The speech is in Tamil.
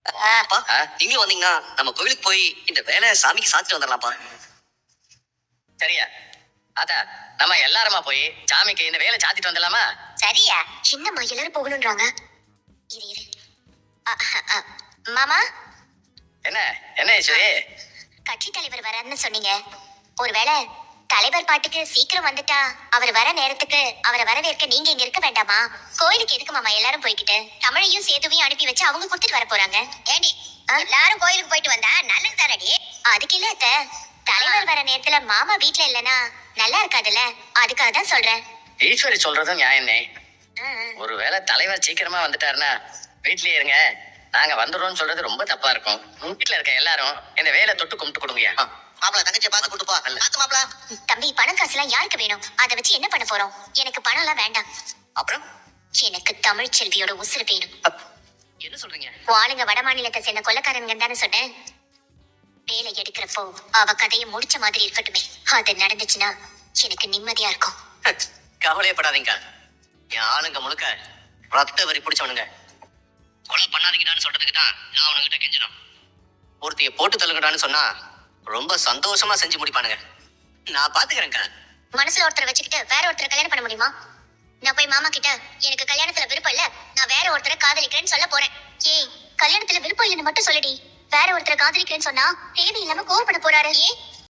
அப்பா நீங்களும் வந்தீங்கன்னா நம்ம கோவிலுக்கு போய் இந்த வேலை சாமிக்கு சாத்திட்டு வந்துடலாம்ப்பா. சரியா அத்தா, நம்ம எல்லாருமா போய் சாமிக்கு இந்த வேலை சாத்திட்டு வந்துடலாமா? சரியா? என்னம்மா எல்லாரும் போகணும்ன்றாங்க? இரு இரு. மாமா, என்ன என்ன ஈஸ்வரி? கட்சி தலைவர் வரான்னு சொன்னீங்க. ஒருவேளை தலைவர் பாட்டுக்கு சீக்கிரம் வந்துட்டா அவர் வர நேரத்துக்கு அவரை வரவேற்க நீங்க இங்க இருக்க வேண்டாமா? கோயிலுக்கு எதுக்கு மாமா எல்லாரும் போய்கிட்டு தமிழையும் சேதுவையும் அனுப்பி வச்சு அவங்க கொடுத்துட்டு வர போறாங்க. ஏண்டி எல்லாரும் கோயிலுக்கு போயிட்டு வந்தா நல்லது தானடி? அதுக்கு இல்ல அத்தை, தலைவர் வர நேரத்துல மாமா வீட்டுல இல்லனா நல்லா இருக்காதுல்ல, அதுக்காக தான் சொல்றேன். ஈஸ்வரி சொல்றதும் நியாயம்னே. ஒருவேளை தலைவர் சீக்கிரமா வந்துட்டாருன்னா வீட்லயே இருங்க, நாங்க வந்துடுறோம்னு சொல்றது ரொம்ப தப்பா இருக்கும். வீட்டுல இருக்க எல்லாரும் இந்த வேலை தொட்டு கும்பிட்டு கொடுங்கயா. மாப்பிள தங்கச்சியை பார்த்து கூட்டு போ. பார்த்து மாப்பிள. தம்பி, பணம் காசுலாம் யாருக்கு வேணும்? அதை வச்சு என்ன பண்ண போறோம்? எனக்கு பணம் எல்லாம் வேண்டாம். அப்புறம் எனக்கு தமிழ் செல்வியோட உசுறு வேணும். என்ன சொல்றீங்க? வாளுங்க வட மாநிலத்தை சேர்ந்த கொள்ளக்காரங்க தானே சொன்னேன். வேலை எடுக்கிறப்போ அவ கதையை முடிச்ச மாதிரி இருக்கட்டுமே. அது நடந்துச்சுன்னா எனக்கு நிம்மதியா இருக்கும். கவலையப்படாதீங்க. என் ஆளுங்க முழுக்க ரத்த வரி பிடிச்சவனுங்க. கொலை பண்ணாதீங்கடான்னு சொல்றதுக்கு தான் நான் அவனுங்கிட்ட கெஞ்சணும். ஒருத்தைய போட்டு தள்ளுங்கடான்னு சொன்னா ரொம்ப சந்தோஷமா செஞ்சு முடிப்பானுங்க. நான் பாத்துக்கிறேன்க்கா. மனசுல ஒருத்தரை வச்சுக்கிட்டு வேற ஒருத்தரை கல்யாணம் பண்ண முடியுமா? நான் போய் மாமா கிட்ட எனக்கு கல்யாணத்துல விருப்பம் இல்ல, நான் வேற ஒருத்தரை காதலிக்கிறேன்னு சொல்ல போறேன். ஏய், கல்யாணத்துல விருப்பம் இல்லைன்னு மட்டும் சொல்லுடி. வேற ஒருத்தரை காதலிக்கிறேன்னு சொன்னா தேவையில்லாம கோவப்பட போறாரு. ஏன்